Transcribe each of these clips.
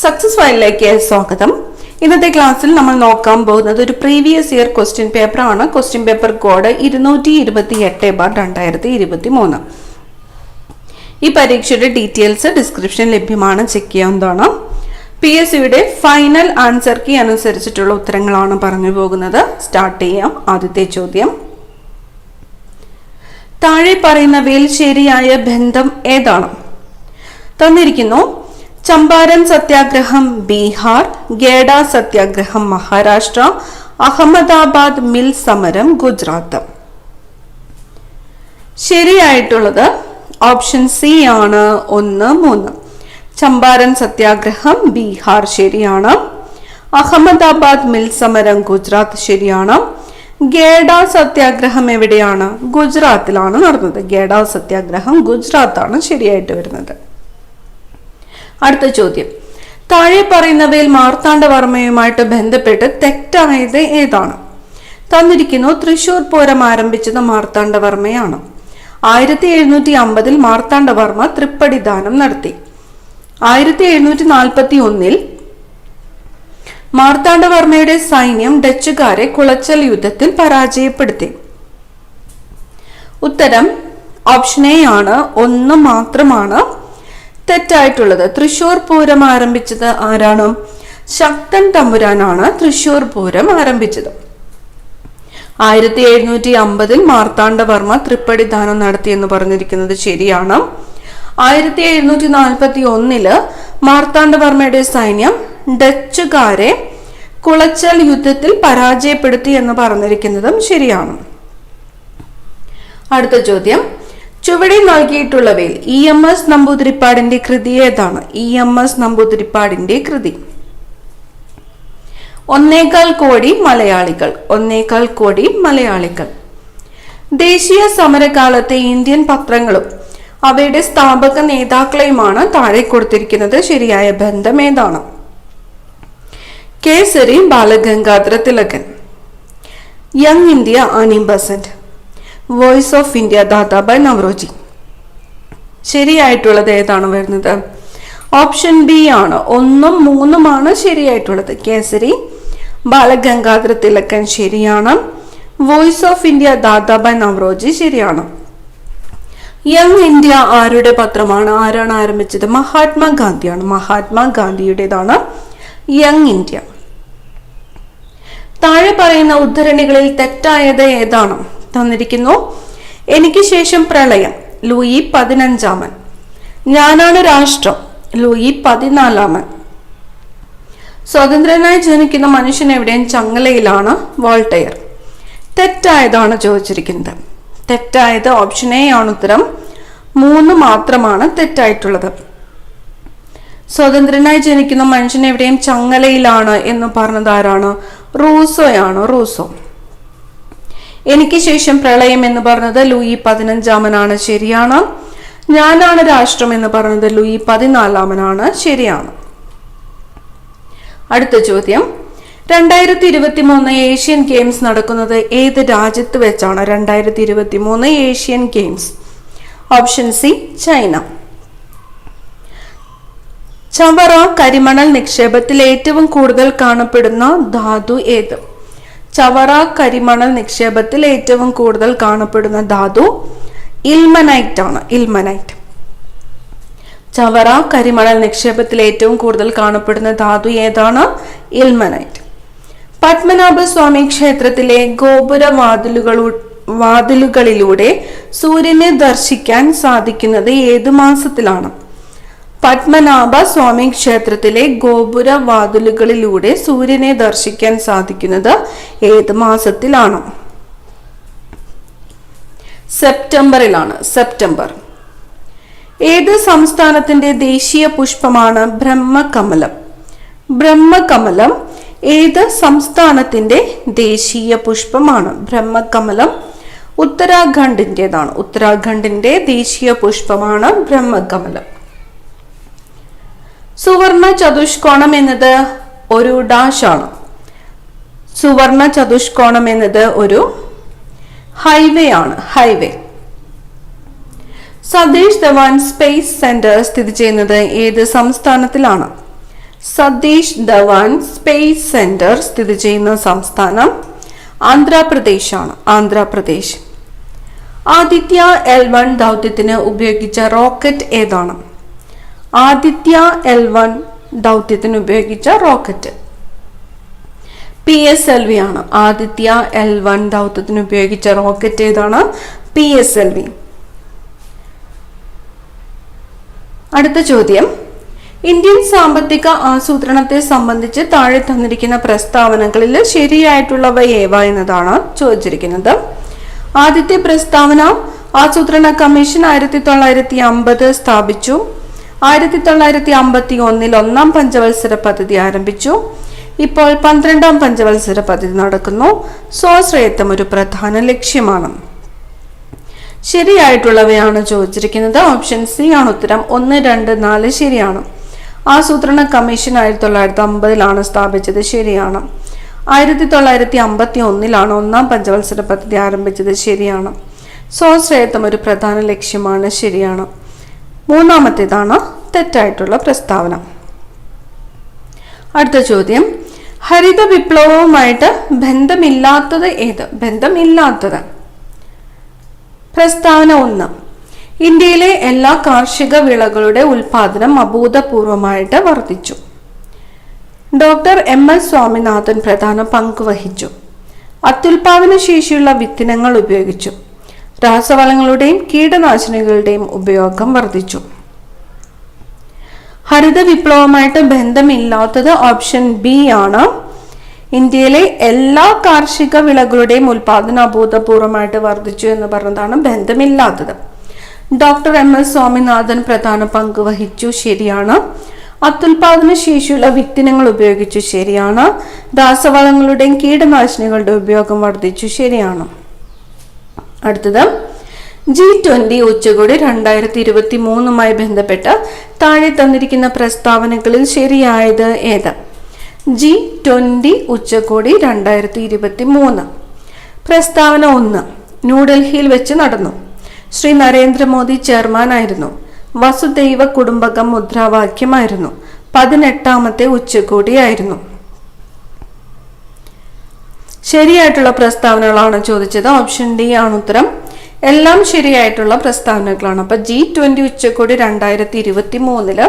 Success ഫയലിലേക്ക് സ്വാഗതം. ഇന്നത്തെ ക്ലാസ്സിൽ നമ്മൾ നോക്കാൻ പോകുന്നത് ഒരു പ്രീവിയസ് ഇയർ ക്വസ്റ്റ്യൻ പേപ്പർ ആണ്. Question paper code 228/2023. ഈ പരീക്ഷയുടെ ഡീറ്റെയിൽസ് ഡിസ്ക്രിപ്ഷൻ ലഭ്യമാണ്, ചെക്ക് ചെയ്യാവുന്നതാണ്. PSCയുടെ ഫൈനൽ ആൻസർ കീ അനുസരിച്ചിട്ടുള്ള ഉത്തരങ്ങളാണ് പറഞ്ഞു പോകുന്നത്. സ്റ്റാർട്ട് ചെയ്യാം. ആദ്യത്തെ ചോദ്യം, താഴെ പറയുന്നവയിൽ ശരിയായ ബന്ധം ഏതാണ്? തന്നിരിക്കുന്നു. ചമ്പാരൻ സത്യാഗ്രഹം ബീഹാർ, ഗേഡ സത്യാഗ്രഹം മഹാരാഷ്ട്ര, അഹമ്മദാബാദ് മിൽ സമരം ഗുജറാത്ത്. ശരിയായിട്ടുള്ളത് ഓപ്ഷൻ സി ആണ്. 1, 3. ചമ്പാരൻ സത്യാഗ്രഹം ബീഹാർ ശരിയാണ്. അഹമ്മദാബാദ് മിൽ സമരം ഗുജറാത്ത് ശരിയാണ്. ഗേഡ സത്യാഗ്രഹം എവിടെയാണ്? ഗുജറാത്തിലാണ് നടന്നത്. ഗേഡ സത്യാഗ്രഹം ഗുജറാത്താണ് ശരിയായിട്ട് വരുന്നത്. അടുത്ത ചോദ്യം, താഴെ പറയുന്നവയിൽ മാർത്താണ്ഡവർമ്മയുമായിട്ട് ബന്ധപ്പെട്ട് തെറ്റായത് ഏതാണ്? തന്നിരിക്കുന്നു. തൃശൂർ പൂരം ആരംഭിച്ചത് മാർത്താണ്ഡവർമ്മയാണ്. 1750 മാർത്താണ്ഡവർമ്മ തൃപ്പടിദാനം നടത്തി. 1741 മാർത്താണ്ഡവർമ്മയുടെ സൈന്യം ഡച്ചുകാരെ കുളച്ചൽ യുദ്ധത്തിൽ പരാജയപ്പെടുത്തി. ഉത്തരം ഓപ്ഷൻ എ ആണ്. 1 മാത്രമാണ് തെറ്റായിട്ടുള്ളത്. തൃശൂർ പൂരം ആരംഭിച്ചത് ആരാണ്? ശക്തൻ തമ്പുരാനാണ് തൃശൂർ പൂരം ആരംഭിച്ചത്. 1750 മാർത്താണ്ഡവർമ്മ തൃപ്പടിദാനം നടത്തി എന്ന് പറഞ്ഞിരിക്കുന്നത് ശരിയാണ്. 1741 മാർത്താണ്ഡവർമ്മയുടെ സൈന്യം ഡച്ചുകാരെ കുളച്ചൽ യുദ്ധത്തിൽ പരാജയപ്പെടുത്തി എന്ന് പറഞ്ഞിരിക്കുന്നതും ശരിയാണ്. അടുത്ത ചോദ്യം, ചുവടെ നൽകിയിട്ടുള്ളവയിൽ EMS നമ്പൂതിരിപ്പാടിന്റെ കൃതി ഏതാണ്? EMS നമ്പൂതിരിപ്പാടിന്റെ കൃതി 1.25 കോടി മലയാളികൾ. 1.25 കോടി മലയാളികൾ. ദേശീയ സമരകാലത്തെ ഇന്ത്യൻ പത്രങ്ങളും അവയുടെ സ്ഥാപക നേതാക്കളെയുമാണ് താഴെ കൊടുത്തിരിക്കുന്നത്. ശരിയായ ബന്ധം ഏതാണ്? Kesari Balagangadhara Tilakan, young India Annie Besant, voice of India Dadabhai Naoroji. ശരിയായിട്ടുള്ളത് ഏതാണ് വരുന്നത്? ഓപ്ഷൻ ബി ആണ്. 1, 3 ശരിയായിട്ടുള്ളത്. കേസരി ബാലഗംഗാധര തിലകൻ ശരിയാണ്. Voice of India Dadabhai Naoroji ശരിയാണ്. യങ് ഇന്ത്യ ആരുടെ പത്രമാണ്? ആരാണ് ആരംഭിച്ചത്? മഹാത്മാഗാന്ധിയാണ്. മഹാത്മാഗാന്ധിയുടേതാണ് യങ് ഇന്ത്യ. താഴെ പറയുന്ന ഉദ്ധരണികളിൽ തെറ്റായത് ഏതാണ്? തന്നിരിക്കുന്നു. എനിക്ക് ശേഷം പ്രളയം ലൂയി 15. ഞാനാണ് രാഷ്ട്രം ലൂയി 14. സ്വതന്ത്രനായി ജനിക്കുന്ന മനുഷ്യൻ എവിടെയും ചങ്ങലയിലാണ് വോൾട്ടയർ. തെറ്റായതാണ് ചോദിച്ചിരിക്കുന്നത്. തെറ്റായത് ഓപ്ഷൻ എ ആണ് ഉത്തരം. 3 മാത്രമാണ് തെറ്റായിട്ടുള്ളത്. സ്വതന്ത്രനായി ജനിക്കുന്ന മനുഷ്യൻ എവിടെയും ചങ്ങലയിലാണ് എന്ന് പറഞ്ഞത് ആരാണ്? റൂസോയാണ്. റൂസോ. എനിക്ക് ശേഷം പ്രളയം എന്ന് പറഞ്ഞത് ലൂയി 15 ശരിയാണ്. ഞാനാണ് രാഷ്ട്രം എന്ന് പറഞ്ഞത് ലൂയി 14 ശരിയാണ്. അടുത്ത ചോദ്യം, 2023 ഏഷ്യൻ ഗെയിംസ് നടക്കുന്നത് ഏത് രാജ്യത്ത് വെച്ചാണ്? 2023 Asian games. Option C China. Chavara കരിമണൽ നിക്ഷേപത്തിൽ ഏറ്റവും കൂടുതൽ കാണപ്പെടുന്ന ധാതു ഏത്? ചവറ കരിമണൽ നിക്ഷേപത്തിൽ ഏറ്റവും കൂടുതൽ കാണപ്പെടുന്ന ധാതു ഇൽമനൈറ്റ് ആണ്. ഇൽമനൈറ്റ്. ചവറ കരിമണൽ നിക്ഷേപത്തിൽ ഏറ്റവും കൂടുതൽ കാണപ്പെടുന്ന ധാതു ഏതാണ്? ഇൽമനൈറ്റ്. പത്മനാഭസ്വാമി ക്ഷേത്രത്തിലെ ഗോപുര വാതിലുകളിലൂടെ സൂര്യനെ ദർശിക്കാൻ സാധിക്കുന്നത് ഏത് മാസത്തിലാണ്? പത്മനാഭ സ്വാമി ക്ഷേത്രത്തിലെ ഗോപുര വാതിലുകളിലൂടെ സൂര്യനെ ദർശിക്കാൻ സാധിക്കുന്നത് ഏത് മാസത്തിലാണ്? സെപ്റ്റംബറിലാണ്. സെപ്റ്റംബർ. ഏത് സംസ്ഥാനത്തിന്റെ ദേശീയ പുഷ്പമാണ് ബ്രഹ്മകമലം? ബ്രഹ്മകമലം ഏത് സംസ്ഥാനത്തിന്റെ ദേശീയ പുഷ്പമാണ്? ബ്രഹ്മകമലം ഉത്തരാഖണ്ഡിന്റേതാണ്. ഉത്തരാഖണ്ഡിന്റെ ദേശീയ പുഷ്പമാണ് ബ്രഹ്മകമലം. സുവർണ ചതുഷ്കോണം എന്നത് ഒരു ഡാഷ് ആണ്. സുവർണ ചതുഷ്കോണം എന്നത് ഒരു ഹൈവേ ആണ്. Highway. Satish Dhawan space centre സ്ഥിതി ചെയ്യുന്നത് ഏത് സംസ്ഥാനത്തിലാണ്? സതീഷ് ധവാൻ സ്പേസ് സെന്റർ സ്ഥിതി ചെയ്യുന്ന സംസ്ഥാനം ആന്ധ്രാപ്രദേശാണ്. ആന്ധ്രാപ്രദേശ്. ആദിത്യ L1 ദൗത്യത്തിന് ഉപയോഗിച്ച റോക്കറ്റ് ഏതാണ്? ആദിത്യ L1 ദൗത്യത്തിന് ഉപയോഗിച്ച റോക്കറ്റ് PSLV ആണ്. ആദിത്യ L1 ദൗത്യത്തിന് ഉപയോഗിച്ച റോക്കറ്റ് ഏതാണ്? PSLV. അടുത്ത ചോദ്യം, ഇന്ത്യൻ സാമ്പത്തിക ആസൂത്രണത്തെ സംബന്ധിച്ച് താഴെ തന്നിരിക്കുന്ന പ്രസ്താവനകളിൽ ശരിയായിട്ടുള്ളവ ഏവ എന്നതാണ് ചോദിച്ചിരിക്കുന്നത്. ആദ്യത്തെ പ്രസ്താവന, ആസൂത്രണ കമ്മീഷൻ 1950 സ്ഥാപിച്ചു. 1951 ഒന്നാം പഞ്ചവത്സര പദ്ധതി ആരംഭിച്ചു. ഇപ്പോൾ 12ാം പഞ്ചവത്സര പദ്ധതി നടക്കുന്നു. സ്വാശ്രയത്വം ഒരു പ്രധാന ലക്ഷ്യമാണ്. ശരിയായിട്ടുള്ളവയാണ് ചോദിച്ചിരിക്കുന്നത്. ഓപ്ഷൻ സി ആണ് ഉത്തരം. 1, 2, 4 ശരിയാണ്. ആസൂത്രണ കമ്മീഷൻ 1950 സ്ഥാപിച്ചത്. ശരിയാണ്. 1951 ഒന്നാം പഞ്ചവത്സര പദ്ധതി ആരംഭിച്ചത്. ശരിയാണ്. സ്വാശ്രയത്വം ഒരു പ്രധാന ലക്ഷ്യമാണ്. ശരിയാണ്. മൂന്നാമത്തേതാണ് തെറ്റായിട്ടുള്ള പ്രസ്താവന. അടുത്ത ചോദ്യം, ഹരിത വിപ്ലവവുമായിട്ട് ബന്ധമില്ലാത്തത് ഏത്? ബന്ധമില്ലാത്തത്. പ്രസ്താവന 1, ഇന്ത്യയിലെ എല്ലാ കാർഷിക വിളകളുടെ ഉൽപാദനം അഭൂതപൂർവമായിട്ട് വർദ്ധിച്ചു. ഡോക്ടർ MS സ്വാമിനാഥൻ പ്രധാന പങ്ക് വഹിച്ചു. അത്യുൽപാദന ശേഷിയുള്ള വിത്തിനങ്ങൾ ഉപയോഗിച്ചു. രാസവളങ്ങളുടെയും കീടനാശിനികളുടെയും ഉപയോഗം വർദ്ധിച്ചു. ഹരിത വിപ്ലവമായിട്ട് ബന്ധമില്ലാത്തത് ഓപ്ഷൻ ബി ആണ്. ഇന്ത്യയിലെ എല്ലാ കാർഷിക വിളകളുടെയും ഉൽപാദനം അഭൂതപൂർവമായിട്ട് വർദ്ധിച്ചു എന്ന് പറഞ്ഞതാണ് ബന്ധമില്ലാത്തത്. ഡോക്ടർ MS സ്വാമിനാഥൻ പ്രധാന പങ്ക് വഹിച്ചു. ശരിയാണ്. അത്യുൽപാദന ശേഷിയുള്ള വിത്തിനങ്ങൾ ഉപയോഗിച്ചു. ശരിയാണ്. രാസവളങ്ങളുടെയും കീടനാശിനികളുടെ ഉപയോഗം വർദ്ധിച്ചു. ശരിയാണ്. അടുത്തത്, G20 ഉച്ചകോടി 2023 ബന്ധപ്പെട്ട് താഴെ തന്നിരിക്കുന്ന പ്രസ്താവനകളിൽ ശരിയായത് ഏത്? G20 ഉച്ചകോടി 2023. പ്രസ്താവന 1, ന്യൂഡൽഹിയിൽ വെച്ച് നടന്നു. ശ്രീ നരേന്ദ്രമോദി ചെയർമാനായിരുന്നു. വസുദൈവ കുടുംബകം മുദ്രാവാക്യമായിരുന്നു. 18ാമത്തെ ഉച്ചകോടിയായിരുന്നു. ശരിയായിട്ടുള്ള പ്രസ്താവനകളാണ് ചോദിച്ചത്. ഓപ്ഷൻ ഡി ആണ് ഉത്തരം. എല്ലാം ശരിയായിട്ടുള്ള പ്രസ്താവനകളാണ്. അപ്പൊ G20 ഉച്ചകോടി 2023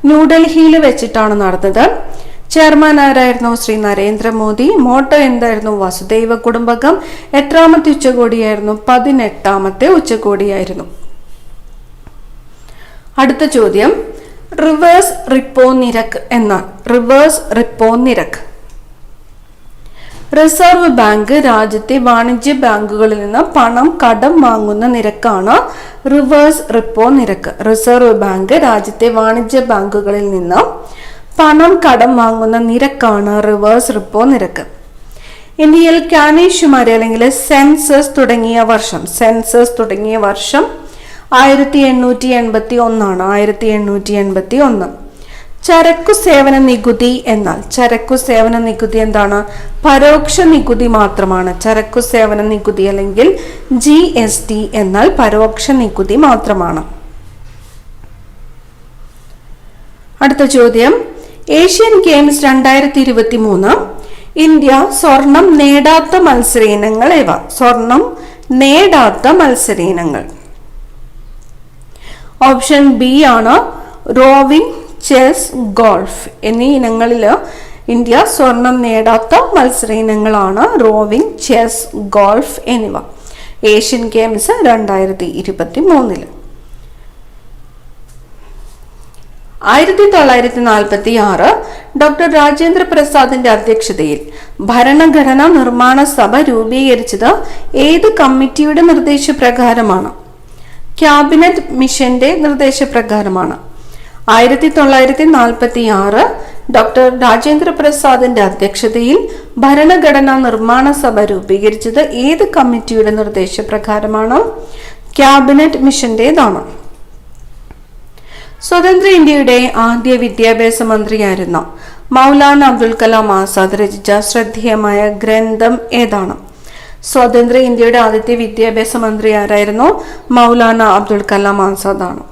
ന്യൂഡൽഹിയിൽ വെച്ചിട്ടാണ് നടന്നത്. ചെയർമാൻ ആരായിരുന്നു? ശ്രീ നരേന്ദ്രമോദി. മോട്ടോ എന്തായിരുന്നു? വസുദൈവ കുടുംബകം. എത്രാമത്തെ ഉച്ചകോടിയായിരുന്നു? 18ാമത്തെ ഉച്ചകോടിയായിരുന്നു. അടുത്ത ചോദ്യം, റിവേഴ്സ് റിപ്പോ നിരക്ക് എന്നാൽ റിവേഴ്സ് റിപ്പോ നിരക്ക്. റിസർവ് ബാങ്ക് രാജ്യത്തെ വാണിജ്യ ബാങ്കുകളിൽ നിന്ന് പണം കടം വാങ്ങുന്ന നിരക്കാണ് റിവേഴ്സ് റിപ്പോ നിരക്ക്. റിസർവ് ബാങ്ക് രാജ്യത്തെ വാണിജ്യ ബാങ്കുകളിൽ നിന്ന് പണം കടം വാങ്ങുന്ന നിരക്കാണ് റിവേഴ്സ് റിപ്പോ നിരക്ക്. ഇന്ത്യയിൽ ക്യാനേഷുമാരി അല്ലെങ്കിൽ സെൻസസ് തുടങ്ങിയ വർഷം 1881 ആണ്. 1881. ചരക്കു സേവന നികുതി എന്നാൽ ചരക്കു സേവന നികുതി എന്താണ്? പരോക്ഷ നികുതി മാത്രമാണ്. ചരക്കു സേവന നികുതി അല്ലെങ്കിൽ GST എന്നാൽ പരോക്ഷ നികുതി മാത്രമാണ്. അടുത്ത ചോദ്യം, ഏഷ്യൻ ഗെയിംസ് 2023 ഇന്ത്യ സ്വർണം നേടാത്ത മത്സര ഇനങ്ങൾ ഏവ? സ്വർണം നേടാത്ത മത്സര ഇനങ്ങൾ. ഓപ്ഷൻ ബി ആണ്. റോവിംഗ്, ചെസ്, ഗോൾഫ് എന്നീ ഇനങ്ങളിൽ ഇന്ത്യ സ്വർണം നേടാത്ത മത്സര ഇനങ്ങളാണ് റോവിംഗ്, ചെസ്, ഗോൾഫ് എന്നിവ. Asian Games 2023. 1946 ഡോക്ടർ രാജേന്ദ്ര പ്രസാദിന്റെ അധ്യക്ഷതയിൽ ഭരണഘടനാ നിർമ്മാണ സഭ രൂപീകരിച്ചത് ഏത് കമ്മിറ്റിയുടെ നിർദ്ദേശപ്രകാരമാണ്? ക്യാബിനറ്റ് മിഷന്റെ നിർദ്ദേശപ്രകാരമാണ്. 1946 ഡോക്ടർ രാജേന്ദ്ര പ്രസാദിന്റെ അധ്യക്ഷതയിൽ ഭരണഘടനാ നിർമ്മാണ സഭ രൂപീകരിച്ചത് ഏത് കമ്മിറ്റിയുടെ നിർദ്ദേശപ്രകാരമാണ്? ക്യാബിനറ്റ് മിഷന്റേതാണ്. സ്വതന്ത്ര ഇന്ത്യയുടെ ആദ്യ വിദ്യാഭ്യാസ മന്ത്രിയായിരുന്ന മൗലാന അബ്ദുൽ കലാം ആസാദ് രചിച്ച ശ്രദ്ധേയമായ ഗ്രന്ഥം ഏതാണ്? സ്വതന്ത്ര ഇന്ത്യയുടെ ആദ്യത്തെ വിദ്യാഭ്യാസ മന്ത്രി ആരായിരുന്നു? മൗലാന അബ്ദുൽ കലാം ആസാദ് ആണ്.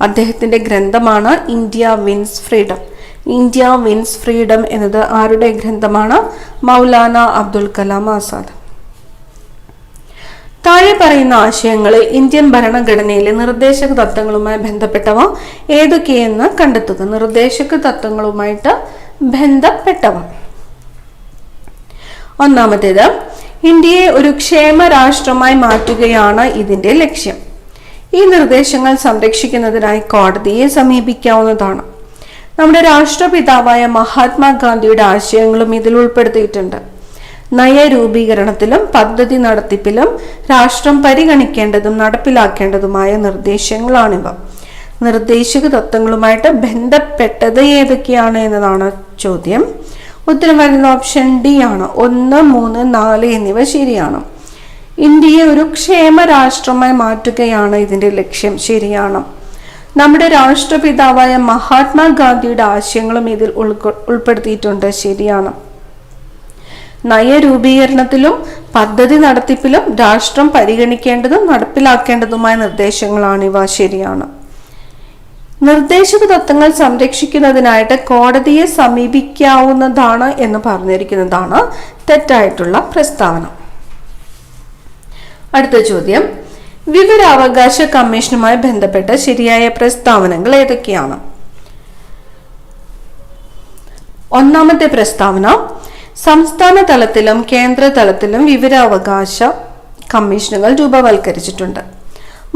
അദ്ദേഹത്തിന്റെ ഗ്രന്ഥമാണ് India wins freedom. India wins freedom എന്നത് ആരുടെ ഗ്രന്ഥമാണ്? മൗലാന അബ്ദുൽ കലാം ആസാദ്. താഴെ പറയുന്ന ആശയങ്ങളിൽ ഇന്ത്യൻ ഭരണഘടനയിലെ നിർദ്ദേശക തത്വങ്ങളുമായി ബന്ധപ്പെട്ടവ ഏതൊക്കെയെന്ന് കണ്ടെത്തുക. നിർദ്ദേശക തത്വങ്ങളുമായിട്ട് ബന്ധപ്പെട്ടവ. ഒന്നാമത്തേത്, ഇന്ത്യയെ ഒരു ക്ഷേമ രാഷ്ട്രമായി മാറ്റുകയാണ് ഇതിന്റെ ലക്ഷ്യം. ഈ നിർദ്ദേശങ്ങൾ സംരക്ഷിക്കുന്നതിനായി കോടതിയെ സമീപിക്കാവുന്നതാണ്. നമ്മുടെ രാഷ്ട്രപിതാവായ മഹാത്മാഗാന്ധിയുടെ ആശയങ്ങളും ഇതിൽ ഉൾപ്പെടുത്തിയിട്ടുണ്ട്. നയരൂപീകരണത്തിലും പദ്ധതി നടത്തിപ്പിലും രാഷ്ട്രം പരിഗണിക്കേണ്ടതും നടപ്പിലാക്കേണ്ടതുമായ നിർദ്ദേശങ്ങളാണിവ. നിർദ്ദേശക തത്വങ്ങളുമായിട്ട് ബന്ധപ്പെട്ടത് ഏതൊക്കെയാണ് എന്നതാണ് ചോദ്യം. ഉത്തരം വരുന്ന ഓപ്ഷൻ ഡി ആണ്. 1, 3, 4 എന്നിവ ശരിയാണ്. ഇന്ത്യയെ ഒരു ക്ഷേമ രാഷ്ട്രമായി മാറ്റുകയാണ് ഇതിന്റെ ലക്ഷ്യം, ശരിയാണ്. നമ്മുടെ രാഷ്ട്രപിതാവായ മഹാത്മാഗാന്ധിയുടെ ആശയങ്ങളും ഇതിൽ ഉൾപ്പെടുത്തിയിട്ടുണ്ട്, ശരിയാണ്. നയരൂപീകരണത്തിലും പദ്ധതി നടത്തിപ്പിലും രാഷ്ട്രം പരിഗണിക്കേണ്ടതും നടപ്പിലാക്കേണ്ടതുമായ നിർദ്ദേശങ്ങളാണിവ, ശരിയാണ്. നിർദ്ദേശക തത്വങ്ങൾ സംരക്ഷിക്കുന്നതിനായിട്ട് കോടതിയെ സമീപിക്കാവുന്നതാണ് എന്ന് പറഞ്ഞിരിക്കുന്നതാണ് തെറ്റായിട്ടുള്ള പ്രസ്താവന. അടുത്ത ചോദ്യം, വിവരാവകാശ കമ്മീഷനുമായി ബന്ധപ്പെട്ട ശരിയായ പ്രസ്താവനകൾ ഏതൊക്കെയാണ്? ഒന്നാമത്തെ പ്രസ്താവന, സംസ്ഥാന തലത്തിലും കേന്ദ്ര തലത്തിലും വിവരാവകാശ കമ്മീഷനുകൾ രൂപവൽക്കരിച്ചിട്ടുണ്ട്.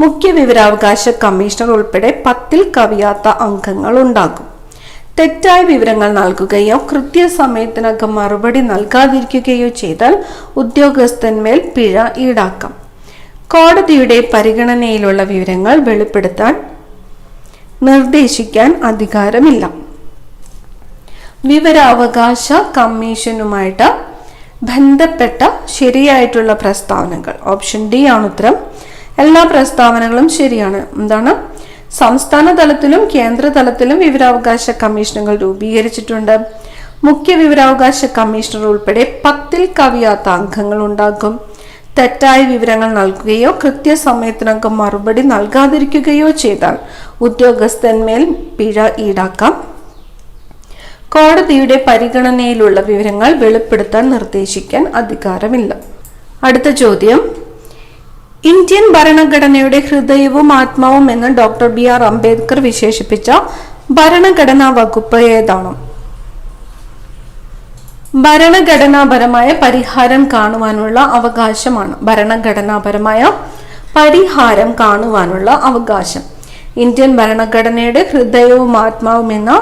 മുഖ്യ വിവരാവകാശ കമ്മീഷണർ ഉൾപ്പെടെ 10ൽ കവിയാത്ത അംഗങ്ങൾ ഉണ്ടാകും. തെറ്റായ വിവരങ്ങൾ നൽകുകയോ കൃത്യസമയത്തിനകം മറുപടി നൽകാതിരിക്കുകയോ ചെയ്താൽ ഉദ്യോഗസ്ഥന്മേൽ പിഴ ഈടാക്കാം. കോടതിയുടെ പരിഗണനയിലുള്ള വിവരങ്ങൾ വെളിപ്പെടുത്താൻ നിർദ്ദേശിക്കാൻ അധികാരമില്ല. വിവരാവകാശ കമ്മീഷനുമായിട്ട് ബന്ധപ്പെട്ട ശരിയായിട്ടുള്ള പ്രസ്താവനകൾ ഓപ്ഷൻ ഡി ആണ് ഉത്തരം. എല്ലാ പ്രസ്താവനകളും ശരിയാണ്. എന്താണ്? സംസ്ഥാന തലത്തിലും കേന്ദ്ര തലത്തിലും വിവരാവകാശ കമ്മീഷനുകൾ രൂപീകരിച്ചിട്ടുണ്ട്. മുഖ്യ വിവരാവകാശ കമ്മീഷണർ ഉൾപ്പെടെ 10ൽ കവിയാത്ത അംഗങ്ങൾ ഉണ്ടാകും. തെറ്റായ വിവരങ്ങൾ നൽകുകയോ കൃത്യസമയത്തിനകം മറുപടി നൽകാതിരിക്കുകയോ ചെയ്താൽ ഉദ്യോഗസ്ഥന്മേൽ പിഴ ഈടാക്കാം. കോടതിയുടെ പരിഗണനയിലുള്ള വിവരങ്ങൾ വെളിപ്പെടുത്താൻ നിർദ്ദേശിക്കാൻ അധികാരമില്ല. അടുത്ത ചോദ്യം, ഇന്ത്യൻ ഭരണഘടനയുടെ ഹൃദയവും ആത്മാവും എന്ന് ഡോക്ടർ BR അംബേദ്കർ വിശേഷിപ്പിച്ച ഭരണഘടനാ വകുപ്പ് ഏതാണ്? ഭരണഘടനാപരമായ പരിഹാരം കാണുവാനുള്ള അവകാശമാണ്. ഭരണഘടനാപരമായ പരിഹാരം കാണുവാനുള്ള അവകാശം. ഇന്ത്യൻ ഭരണഘടനയുടെ ഹൃദയവും ആത്മാവും എന്ന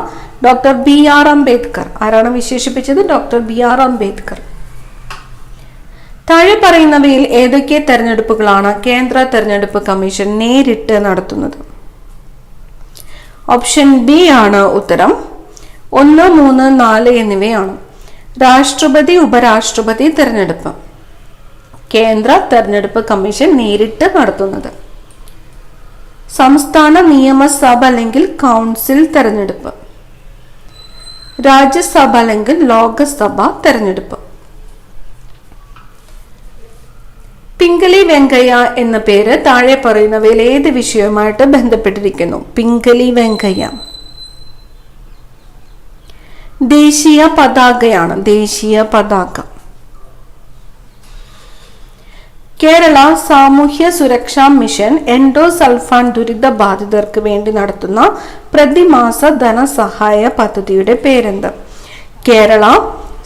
ഡോക്ടർ BR അംബേദ്കർ ആരാണ് വിശേഷിപ്പിച്ചത്? Doctor BR Ambedkar. താഴെ പറയുന്നവയിൽ ഏതൊക്കെ തെരഞ്ഞെടുപ്പുകളാണ് കേന്ദ്ര തെരഞ്ഞെടുപ്പ് കമ്മീഷൻ നേരിട്ട് നടത്തുന്നത്? ഓപ്ഷൻ ബി ആണ് ഉത്തരം. 1, 3, 4 എന്നിവയാണ്. രാഷ്ട്രപതി ഉപരാഷ്ട്രപതി തെരഞ്ഞെടുപ്പ് കേന്ദ്ര തെരഞ്ഞെടുപ്പ് കമ്മീഷൻ നേരിട്ട് നടത്തുന്നത്. സംസ്ഥാന നിയമസഭ അല്ലെങ്കിൽ കൗൺസിൽ തെരഞ്ഞെടുപ്പ്, രാജ്യസഭ അല്ലെങ്കിൽ ലോകസഭ തെരഞ്ഞെടുപ്പ്. പിംഗലി വെങ്കയ്യ എന്ന പേര് താഴെ പറയുന്നവയിൽ ഏത് വിഷയവുമായിട്ട് ബന്ധപ്പെട്ടിരിക്കുന്നു? പിംഗലി വെങ്കയ്യ ദേശീയ പതാകയാണ്. ദേശീയ പതാക. കേരള സാമൂഹ്യ സുരക്ഷാ മിഷൻ എൻഡോസൾഫാൻ ദുരിത ബാധിതർക്ക് വേണ്ടി നടത്തുന്ന പ്രതിമാസ ധനസഹായ പദ്ധതിയുടെ പേരെന്ത്? കേരള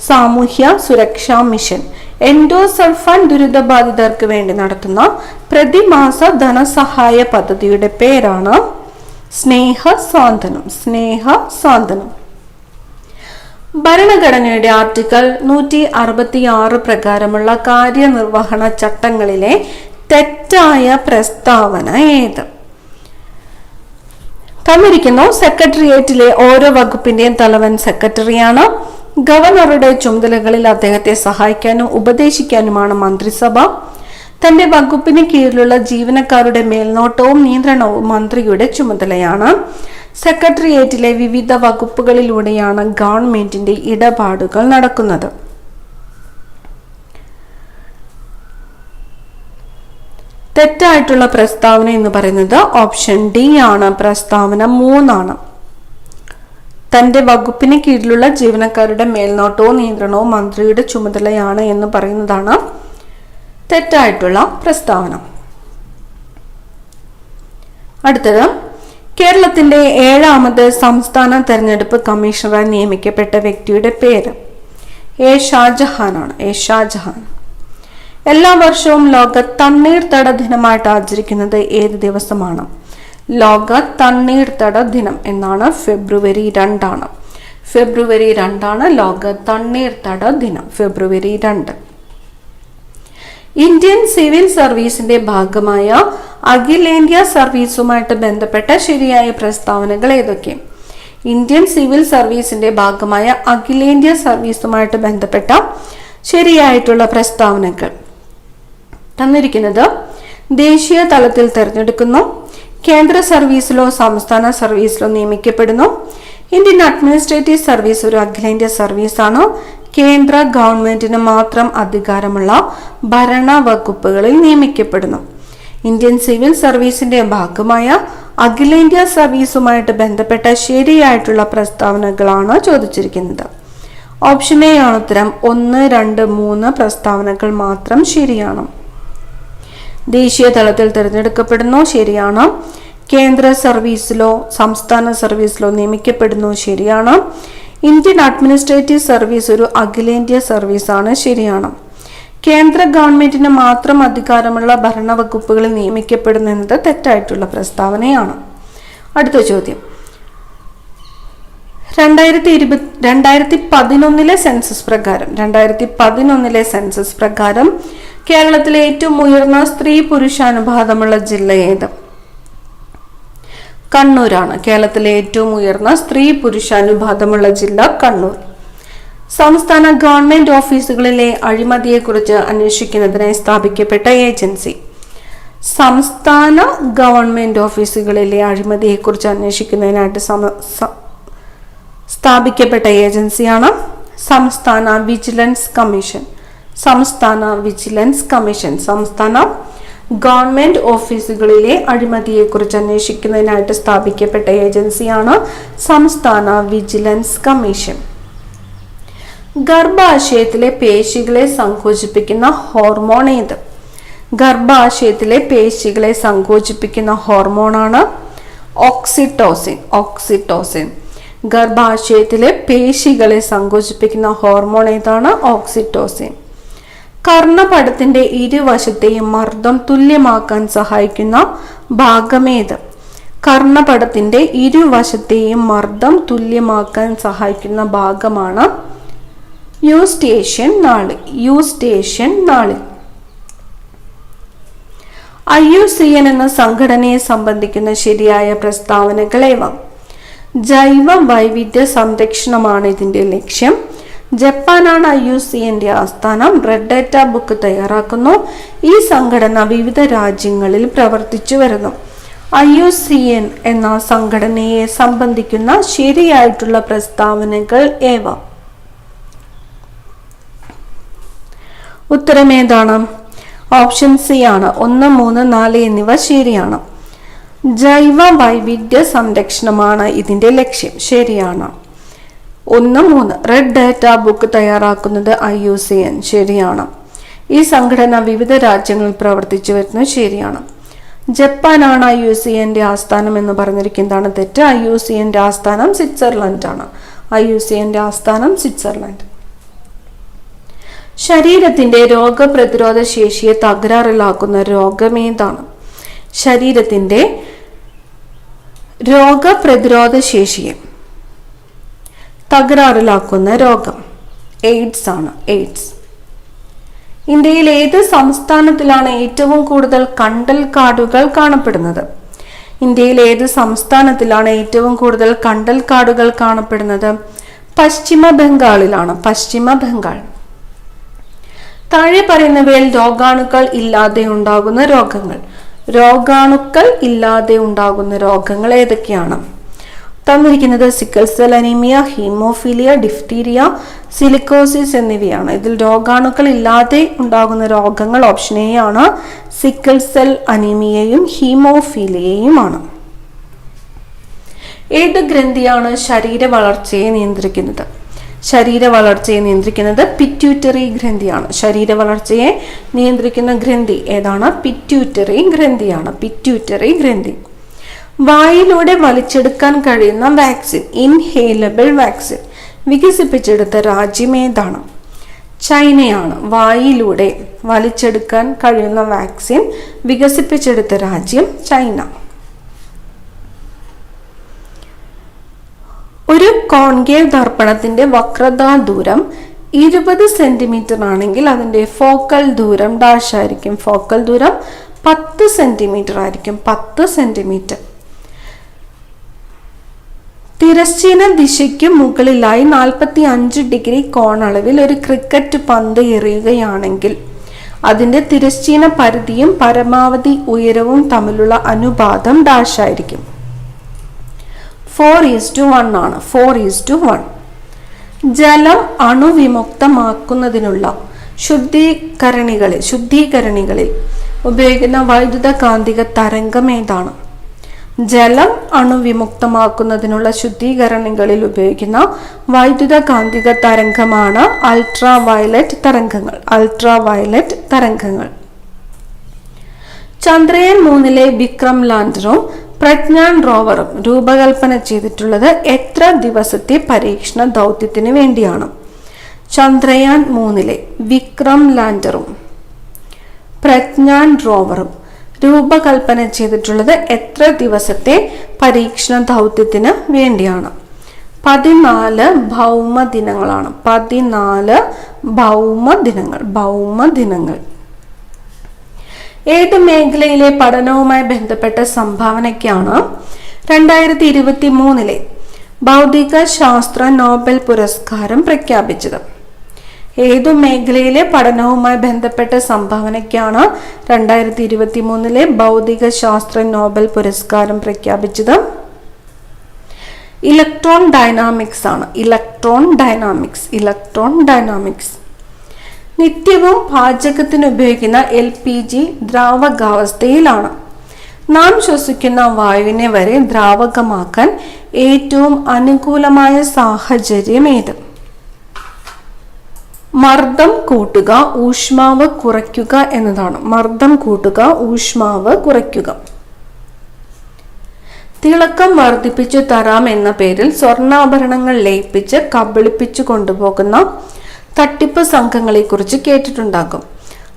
സാമൂഹ്യ സുരക്ഷാ മിഷൻ എൻഡോസൾഫാൻ ദുരിതബാധിതർക്ക് വേണ്ടി നടത്തുന്ന പ്രതിമാസ ധനസഹായ പദ്ധതിയുടെ പേരാണ് സ്നേഹസാന്ത്വനം. സ്നേഹസാന്ത്വനം. ഭരണഘടനയുടെ ആർട്ടിക്കിൾ 166 പ്രകാരമുള്ള കാര്യനിർവഹണ ചട്ടങ്ങളിലെ തെറ്റായ പ്രസ്താവന ഏത്? തന്നിരിക്കുന്നു. സെക്രട്ടേറിയറ്റിലെ ഓരോ വകുപ്പിന്റെയും തലവൻ സെക്രട്ടറിയാണ്. ഗവർണറുടെ ചുമതലകളിൽ അദ്ദേഹത്തെ സഹായിക്കാനും ഉപദേശിക്കാനുമാണ് മന്ത്രിസഭ. തന്റെ വകുപ്പിന് കീഴിലുള്ള ജീവനക്കാരുടെ മേൽനോട്ടവും നിയന്ത്രണവും മന്ത്രിയുടെ ചുമതലയാണ്. സെക്രട്ടേറിയറ്റിലെ വിവിധ വകുപ്പുകളിലൂടെയാണ് ഗവൺമെന്റിന്റെ ഇടപാടുകൾ നടക്കുന്നത്. തെറ്റായിട്ടുള്ള പ്രസ്താവന എന്ന് പറയുന്നത് ഓപ്ഷൻ ഡി ആണ്. പ്രസ്താവന 3 ആണ്. തന്റെ വകുപ്പിന് കീഴിലുള്ള ജീവനക്കാരുടെ മേൽനോട്ടവും നിയന്ത്രണവും മന്ത്രിയുടെ ചുമതലയാണ് എന്ന് പറയുന്നതാണ് തെറ്റായിട്ടുള്ള പ്രസ്താവന. അടുത്തത്, കേരളത്തിന്റെ 7ാമത് സംസ്ഥാന തെരഞ്ഞെടുപ്പ് കമ്മീഷണറായി നിയമിക്കപ്പെട്ട വ്യക്തിയുടെ പേര് എ. ഷാജഹാനാണ്. എ. ഷാജഹാൻ. എല്ലാ വർഷവും ലോക തണ്ണീർത്തട ദിനമായിട്ട് ആചരിക്കുന്നത് ഏത് ദിവസമാണ്? ലോക തണ്ണീർത്തട ദിനം എന്നാണ് ഫെബ്രുവരി 2. ഫെബ്രുവരി 2 ലോക തണ്ണീർത്തട ദിനം. ഫെബ്രുവരി 2. ഇന്ത്യൻ സിവിൽ സർവീസിന്റെ ഭാഗമായ അഖിലേന്ത്യാ സർവീസുമായിട്ട് ബന്ധപ്പെട്ട ശരിയായ പ്രസ്താവനകൾ ഏതൊക്കെ? ഇന്ത്യൻ സിവിൽ സർവീസിന്റെ ഭാഗമായ അഖിലേന്ത്യാ സർവീസുമായിട്ട് ബന്ധപ്പെട്ട ശരിയായിട്ടുള്ള പ്രസ്താവനകൾ തന്നിരിക്കുന്നത്: ദേശീയ തലത്തിൽ തിരഞ്ഞെടുക്കുന്നു, കേന്ദ്ര സർവീസിലോ സംസ്ഥാന സർവീസിലോ നിയമിക്കപ്പെടുന്നു, ഇന്ത്യൻ അഡ്മിനിസ്ട്രേറ്റീവ് സർവീസ് ഒരു അഖിലേന്ത്യാ സർവീസാണ്, കേന്ദ്ര ഗവൺമെന്റിന് മാത്രം അധികാരമുള്ള ഭരണ വകുപ്പുകളിൽ നിയമിക്കപ്പെടുന്നു. ഇന്ത്യൻ സിവിൽ സർവീസിന്റെ ഭാഗമായ അഖിലേന്ത്യാ സർവീസുമായിട്ട് ബന്ധപ്പെട്ട ശരിയായിട്ടുള്ള പ്രസ്താവനകളാണ് ചോദിച്ചിരിക്കുന്നത്. ഓപ്ഷൻ എ ആണ് ഉത്തരം. 1, 2, 3 പ്രസ്താവനകൾ മാത്രം ശരിയാണ്. ദേശീയ തലത്തിൽ തിരഞ്ഞെടുക്കപ്പെടുന്നു, ശരിയാണ്. കേന്ദ്ര സർവീസിലോ സംസ്ഥാന സർവീസിലോ നിയമിക്കപ്പെടുന്നു, ശരിയാണ്. ഇന്ത്യൻ അഡ്മിനിസ്ട്രേറ്റീവ് സർവീസ് ഒരു അഖിലേന്ത്യാ സർവീസാണ്, ശരിയാണ്. കേന്ദ്ര ഗവൺമെന്റിന് മാത്രം അധികാരമുള്ള ഭരണവകുപ്പുകളിൽ നിയമിക്കപ്പെടുന്നു എന്നത് തെറ്റായിട്ടുള്ള പ്രസ്താവനയാണ്. അടുത്ത ചോദ്യം, 2011 സെൻസസ് പ്രകാരം കേരളത്തിലെ ഏറ്റവും ഉയർന്ന സ്ത്രീ പുരുഷ അനുപാതമുള്ള ജില്ല ഏത്? കണ്ണൂരാണ്. കേരളത്തിലെ ഏറ്റവും ഉയർന്ന സ്ത്രീ പുരുഷ അനുപാതമുള്ള ജില്ല കണ്ണൂർ. സംസ്ഥാന ഗവൺമെന്റ് ഓഫീസുകളിലെ അഴിമതിയെക്കുറിച്ച് അന്വേഷിക്കുന്നതിനായി സ്ഥാപിക്കപ്പെട്ട ഏജൻസി. സംസ്ഥാന ഗവൺമെന്റ് ഓഫീസുകളിലെ അഴിമതിയെക്കുറിച്ച് അന്വേഷിക്കുന്നതിനായിട്ട് സ്ഥാപിക്കപ്പെട്ട ഏജൻസിയാണ് സംസ്ഥാന വിജിലൻസ് കമ്മീഷൻ. സംസ്ഥാന വിജിലൻസ് കമ്മീഷൻ. സംസ്ഥാന ഗവൺമെന്റ് ഓഫീസുകളിലെ അഴിമതിയെക്കുറിച്ച് അന്വേഷിക്കുന്നതിനായിട്ട് സ്ഥാപിക്കപ്പെട്ട ഏജൻസിയാണ് സംസ്ഥാന വിജിലൻസ് കമ്മീഷൻ. ഗർഭാശയത്തിലെ പേശികളെ സങ്കോചിപ്പിക്കുന്ന ഹോർമോൺ ഏത്? ഗർഭാശയത്തിലെ പേശികളെ സങ്കോചിപ്പിക്കുന്ന ഹോർമോണാണ് ഓക്സിറ്റോസിൻ. ഓക്സിറ്റോസിൻ. ഗർഭാശയത്തിലെ പേശികളെ സങ്കോചിപ്പിക്കുന്ന ഹോർമോൺ ഏതാണ്? ഓക്സിറ്റോസിൻ. കർണപടത്തിന്റെ ഇരുവശത്തെയും മർദ്ദം തുല്യമാക്കാൻ സഹായിക്കുന്ന ഭാഗമേത്? കർണപടത്തിന്റെ ഇരുവശത്തെയും മർദ്ദം തുല്യമാക്കാൻ സഹായിക്കുന്ന ഭാഗമാണ് യൂസ്റ്റേഷ്യൻ നാളി. യൂസ്റ്റേഷ്യൻ നാളി. IUCN എന്ന സംഘടനയെ സംബന്ധിക്കുന്ന ശരിയായ പ്രസ്താവനകൾ ഏവ? ജൈവ വൈവിധ്യ സംരക്ഷണമാണ് ഇതിന്റെ ലക്ഷ്യം. ജപ്പാനാണ് IUCNന്റെ ആസ്ഥാനം. റെഡ് ഡാറ്റ ബുക്ക് തയ്യാറാക്കുന്നു. ഈ സംഘടന വിവിധ രാജ്യങ്ങളിൽ പ്രവർത്തിച്ചു വരുന്നു. IUCN എന്ന സംഘടനയെ സംബന്ധിക്കുന്ന ശരിയായിട്ടുള്ള പ്രസ്താവനകൾ ഏവ? ഉത്തരം ഏതാണ്? ഓപ്ഷൻ സി ആണ്. 1, 3, 4 എന്നിവ ശരിയാണ്. ജൈവ വൈവിധ്യ സംരക്ഷണമാണ് ഇതിന്റെ ലക്ഷ്യം, ശരിയാണ്. 1, 3. റെഡ് ഡാറ്റ ബുക്ക് തയ്യാറാക്കുന്നത് IUCN, ശരിയാണ്. ഈ സംഘടന വിവിധ രാജ്യങ്ങളിൽ പ്രവർത്തിച്ചു വരുന്നത്, ശരിയാണ്. ജപ്പാനാണ് IUCNന്റെ ആസ്ഥാനം എന്ന് പറഞ്ഞിരിക്കുന്നതാണ് തെറ്റ്. IUCNന്റെ ആസ്ഥാനം സ്വിറ്റ്സർലൻഡ് ആണ്. IUCNന്റെ ആസ്ഥാനം സ്വിറ്റ്സർലൻഡ്. ശരീരത്തിന്റെ രോഗപ്രതിരോധ ശേഷിയെ തകരാറിലാക്കുന്ന രോഗമേതാണ്? ശരീരത്തിന്റെ രോഗപ്രതിരോധ ശേഷിയെ തകരാറിലാക്കുന്ന രോഗം എയ്ഡ്സ് ആണ്. എയ്ഡ്സ്. ഇന്ത്യയിൽ ഏത് സംസ്ഥാനത്തിലാണ് ഏറ്റവും കൂടുതൽ കണ്ടൽ കാടുകൾ കാണപ്പെടുന്നത്? ഇന്ത്യയിൽ ഏത് സംസ്ഥാനത്തിലാണ് ഏറ്റവും കൂടുതൽ കണ്ടൽ കാടുകൾ കാണപ്പെടുന്നത്? പശ്ചിമ ബംഗാളിലാണ്. പശ്ചിമ ബംഗാൾ. താഴെ പറയുന്നവയിൽ രോഗാണുക്കൾ ഇല്ലാതെ ഉണ്ടാകുന്ന രോഗങ്ങൾ. രോഗാണുക്കൾ ഇല്ലാതെ ഉണ്ടാകുന്ന രോഗങ്ങൾ ഏതൊക്കെയാണ്? തന്നിരിക്കുന്നത് sickle cell anaemia, haemophilia, diphtheria, silicosis എന്നിവയാണ്. ഇതിൽ രോഗാണുക്കൾ ഇല്ലാതെ ഉണ്ടാകുന്ന രോഗങ്ങൾ ഓപ്ഷൻ എ ആണ്. സിക്കിൾ സെൽ അനീമിയയും ഹീമോഫീലിയയുമാണ്. ഏത് ഗ്രന്ഥിയാണ് ശരീര വളർച്ചയെ നിയന്ത്രിക്കുന്നത്? ശരീര വളർച്ചയെ നിയന്ത്രിക്കുന്നത് പിറ്റ്യൂട്ടറി ഗ്രന്ഥിയാണ്. ശരീര വളർച്ചയെ നിയന്ത്രിക്കുന്ന ഗ്രന്ഥി ഏതാണ്? പിറ്റ്യൂട്ടറി ഗ്രന്ഥിയാണ്. പിറ്റ്യൂട്ടറി ഗ്രന്ഥി. വായിലൂടെ വലിച്ചെടുക്കാൻ കഴിയുന്ന വാക്സിൻ, ഇൻഹേലബിൾ വാക്സിൻ, വികസിപ്പിച്ചെടുത്ത രാജ്യം ഏതാണ്? ചൈനയാണ്. വായിലൂടെ വലിച്ചെടുക്കാൻ കഴിയുന്ന വാക്സിൻ വികസിപ്പിച്ചെടുത്ത രാജ്യം ചൈന. ഒരു കോൺകേവ് ദർപ്പണത്തിന്റെ വക്രതാ ദൂരം 20 സെന്റിമീറ്റർ ആണെങ്കിൽ അതിന്റെ ഫോക്കൽ ദൂരം ഡാഷ് ആയിരിക്കും. ഫോക്കൽ ദൂരം 10 സെന്റിമീറ്റർ ആയിരിക്കും. 10 സെന്റിമീറ്റർ. തിരശ്ചീന ദിശയ്ക്ക് മുകളിലായി 45 ഡിഗ്രി കോണളവിൽ ഒരു ക്രിക്കറ്റ് പന്ത് എറിയുകയാണെങ്കിൽ അതിന്റെ തിരശ്ചീന പരിധിയും പരമാവധി ഉയരവും തമ്മിലുള്ള അനുപാതം ഡാഷ് ആയിരിക്കും. 4:1 ആണ്. 4:1. ജലം അണുവിമുക്തമാക്കുന്നതിനുള്ള ശുദ്ധീകരണികളിൽ ഉപയോഗിക്കുന്ന വൈദ്യുത കാന്തിക തരംഗം ഏതാണ്? ജലം അണുവിമുക്തമാക്കുന്നതിനുള്ള ശുദ്ധീകരണികളിൽ ഉപയോഗിക്കുന്ന വൈദ്യുത കാന്തിക തരംഗമാണ് അൾട്രാ വയലറ്റ് തരംഗങ്ങൾ. അൾട്രാ വയലറ്റ് തരംഗങ്ങൾ. ചന്ദ്രയാൻ 3 വിക്രം ലാൻഡറും പ്രജ്ഞാൻ റോവറും രൂപകൽപ്പന ചെയ്തിട്ടുള്ളത് എത്ര ദിവസത്തെ പരീക്ഷണ ദൗത്യത്തിന് വേണ്ടിയാണ്? ചന്ദ്രയാൻ 3 വിക്രം ലാൻഡറും പ്രജ്ഞാൻ റോവറും രൂപകൽപ്പന ചെയ്തിട്ടുള്ളത് എത്ര ദിവസത്തെ പരീക്ഷണ ദൗത്യത്തിന് വേണ്ടിയാണ്? 14 ഭൗമദിനങ്ങളാണ്. 14 ഭൗമദിനങ്ങൾ. ഏത് മേഖലയിലെ പഠനവുമായി ബന്ധപ്പെട്ട സംഭാവനയ്ക്കാണ് 2023 ഭൗതിക ശാസ്ത്ര നോബൽ പുരസ്കാരം പ്രഖ്യാപിച്ചത്? ഏതു മേഖലയിലെ പഠനവുമായി ബന്ധപ്പെട്ട സംഭാവനയ്ക്കാണ് 2023 ഭൗതിക ശാസ്ത്ര നോബൽ പുരസ്കാരം പ്രഖ്യാപിച്ചത്? ഇലക്ട്രോൺ ഡൈനാമിക്സ് ആണ്. Electron dynamics. നിത്യവും പാചകത്തിന് ഉപയോഗിക്കുന്ന LPG ദ്രാവകാവസ്ഥയിലാണ്. നാം ശ്വസിക്കുന്ന വായുവിനെ വരെ ദ്രാവകമാക്കാൻ ഏറ്റവും അനുകൂലമായ സാഹചര്യം ഏത്? മർദ്ദം കൂട്ടുക, ഊഷ്മാവ് കുറയ്ക്കുക എന്നതാണ്. മർദ്ദം കൂട്ടുക, ഊഷ്മാവ് കുറയ്ക്കുക. തിളക്കം വർദ്ധിപ്പിച്ചു തരാം എന്ന പേരിൽ സ്വർണ്ണാഭരണങ്ങൾ ലയിപ്പിച്ച് കബളിപ്പിച്ചു കൊണ്ടുപോകുന്ന തട്ടിപ്പ് സംഘങ്ങളെ കുറിച്ച് കേട്ടിട്ടുണ്ടാകും.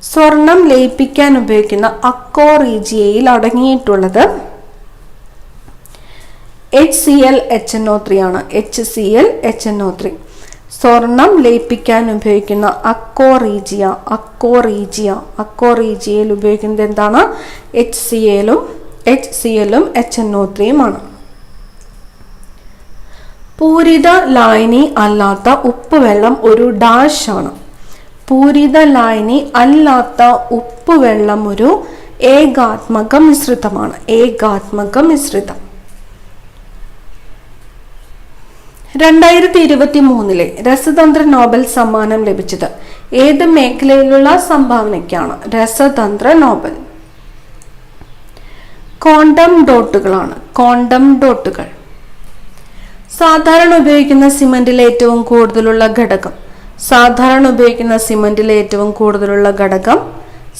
സ്വർണം ലയിപ്പിക്കാൻ ഉപയോഗിക്കുന്ന അക്കോറീജിയയിൽ അടങ്ങിയിട്ടുള്ളത് HClHNO3 ആണ്. HClHNO3. സ്വർണം ലയിപ്പിക്കാൻ ഉപയോഗിക്കുന്ന അക്കോറീജിയയിൽ ഉപയോഗിക്കുന്നത് എന്താണ്? HClഉം HNO3യുമാണ്. പൂരിത ലായനി അല്ലാത്ത ഉപ്പുവെള്ളം ഒരു ഡാഷ് ആണ്. പൂരിത ലായനി അല്ലാത്ത ഉപ്പുവെള്ളം ഒരു ഏകാത്മക മിശ്രിതമാണ്. 2023 രസതന്ത്ര നോബൽ സമ്മാനം ലഭിച്ചത് ഏത് മേഖലയിലുള്ള സംഭാവനയ്ക്കാണ്? രസതന്ത്ര നോബൽ. ക്വാണ്ടം ഡോട്ടുകളാണ്. ക്വാണ്ടം ഡോട്ടുകൾ. സാധാരണ ഉപയോഗിക്കുന്ന സിമന്റിലെ ഏറ്റവും കൂടുതലുള്ള ഘടകം? സാധാരണ ഉപയോഗിക്കുന്ന സിമന്റിലെ ഏറ്റവും കൂടുതലുള്ള ഘടകം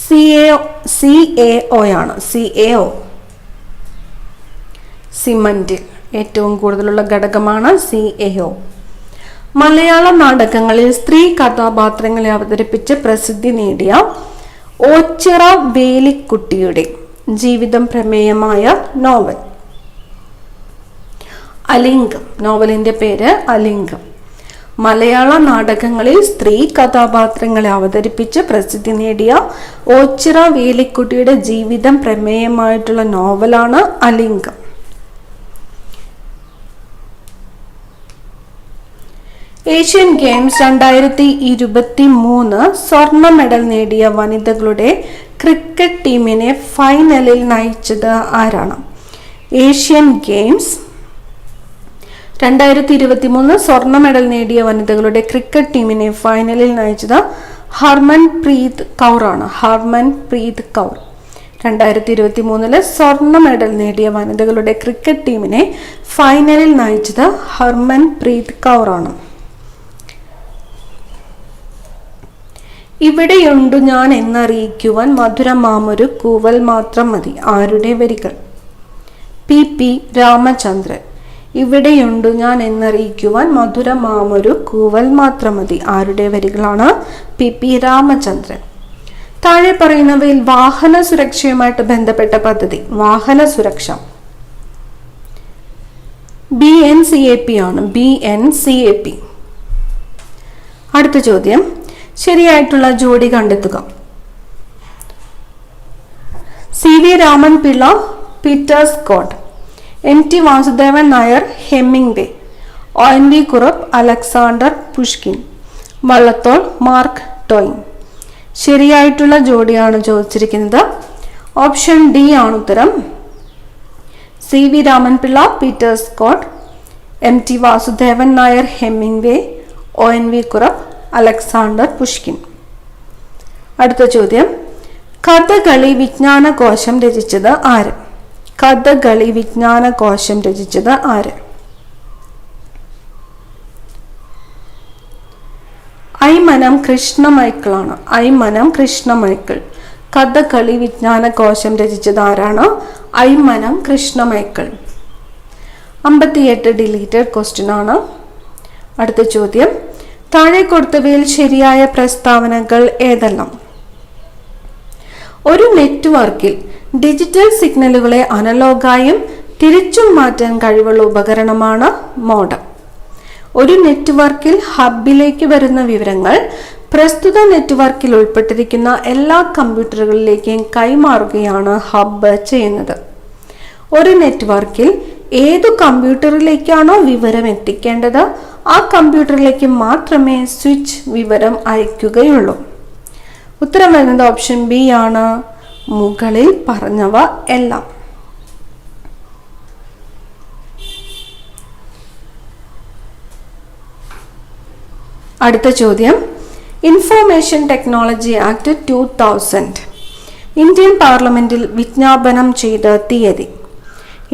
CaO ആണ്. CaO. സിമന്റിൽ ഏറ്റവും കൂടുതലുള്ള ഘടകമാണ് CaO. മലയാള നാടകങ്ങളിൽ സ്ത്രീ കഥാപാത്രങ്ങളെ അവതരിപ്പിച്ച് പ്രസിദ്ധി നേടിയ ഓച്ചിറ വേലിക്കുട്ടിയുടെ ജീവിതം പ്രമേയമായ നോവൽ? അലിംഗം. നോവലിന്റെ പേര് അലിംഗം. മലയാള നാടകങ്ങളിൽ സ്ത്രീ കഥാപാത്രങ്ങളെ അവതരിപ്പിച്ച് പ്രസിദ്ധി നേടിയ ഓച്ചിറ വേലിക്കുട്ടിയുടെ ജീവിതം പ്രമേയമായിട്ടുള്ള നോവലാണ് അലിംഗം. ഏഷ്യൻ ഗെയിംസ് 2023 സ്വർണ്ണ മെഡൽ നേടിയ വനിതകളുടെ ക്രിക്കറ്റ് ടീമിനെ ഫൈനലിൽ നയിച്ചത് ആരാണ്? ഏഷ്യൻ ഗെയിംസ് 2023 സ്വർണ്ണ മെഡൽ നേടിയ വനിതകളുടെ ക്രിക്കറ്റ് ടീമിനെ ഫൈനലിൽ നയിച്ചത് ഹർമൻപ്രീത് കൗർ ആണ്. ഹർമൻപ്രീത് കൗർ. 2023 സ്വർണ്ണ മെഡൽ നേടിയ വനിതകളുടെ ക്രിക്കറ്റ് ടീമിനെ ഫൈനലിൽ നയിച്ചത് ഹർമൻപ്രീത് കൗർ ആണ്. ഇവിടെയുണ്ടു ഞാൻ എന്നറിയിക്കുവാൻ മധുരമാമൊരു കൂവൽ മാത്രം മതി. ആരുടെ വരികൾ? പി രാമചന്ദ്രൻ. ഇവിടെയുണ്ടു ഞാൻ എന്നറിയിക്കുവാൻ മധുരമാമൊരു കൂവൽ മാത്രം മതി. ആരുടെ വരികളാണ്? പി രാമചന്ദ്രൻ. താഴെ പറയുന്നവയിൽ വാഹന സുരക്ഷയുമായിട്ട് ബന്ധപ്പെട്ട പദ്ധതി. വാഹന സുരക്ഷ BNCAP ആണ്. BNCAP. അടുത്ത ചോദ്യം, ശരിയായിട്ടുള്ള ജോഡി കണ്ടെത്തുക. CV Raman Pillai, Peter Scott. MT Vasudevan Nair, Hemingway. ONV Kurup, Alexander Pushkin. Vallathol, Mark Twain. ശരിയായിട്ടുള്ള ജോഡിയാണ് ചോദിച്ചിരിക്കുന്നത്. ഓപ്ഷൻ ഡി ആണ് ഉത്തരം. CV Raman Pillai, Peter Scott, MT Vasudevan Nair, Hemingway, ONV Kurup, Alexander Pushkin. അടുത്ത ചോദ്യം, കഥകളി വിജ്ഞാനകോശം രചിച്ചത് ആര്? കഥകളി വിജ്ഞാനകോശം രചിച്ചത് ആര്? ഐമനം കൃഷ്ണമൈക്കിളാണ്. ഐമനം കൃഷ്ണമൈക്കിൾ. കഥകളി വിജ്ഞാനകോശം രചിച്ചത് ആരാണ്? ഐമനം കൃഷ്ണമൈക്കിൾ. 58 ഡിലീറ്റഡ് ക്വസ്റ്റ്യൻ ആണ്. അടുത്ത ചോദ്യം, താഴെ കൊടുത്തവയിൽ ശരിയായ പ്രസ്താവനകൾ ഏതെല്ലാം? ഒരു നെറ്റ്വർക്കിൽ ഡിജിറ്റൽ സിഗ്നലുകളെ അനലോഗായും തിരിച്ചും മാറ്റാൻ കഴിവുള്ള ഉപകരണമാണ് മോഡം. ഒരു നെറ്റ്വർക്കിൽ ഹബിലേക്ക് വരുന്ന വിവരങ്ങൾ പ്രസ്തുത നെറ്റ്വർക്കിൽ ഉൾപ്പെട്ടിരിക്കുന്ന എല്ലാ കമ്പ്യൂട്ടറുകളിലേക്കും കൈമാറുകയാണ് ഹബ് ചെയ്യുന്നത്. ഒരു നെറ്റ്വർക്കിൽ ഏതു കമ്പ്യൂട്ടറിലേക്കാണോ വിവരം എത്തിക്കേണ്ടത് ആ കമ്പ്യൂട്ടറിലേക്ക് മാത്രമേ സ്വിച്ച് വിവരം അയക്കുകയുള്ളൂ. ഉത്തരം വരുന്നത് ഓപ്ഷൻ ബി ആണ്. മുകളിൽ പറഞ്ഞവ എല്ലാം. അടുത്ത ചോദ്യം, ഇൻഫോർമേഷൻ ടെക്നോളജി ആക്ട് 2000 ഇന്ത്യൻ പാർലമെന്റിൽ വിജ്ഞാപനം ചെയ്ത തീയതി.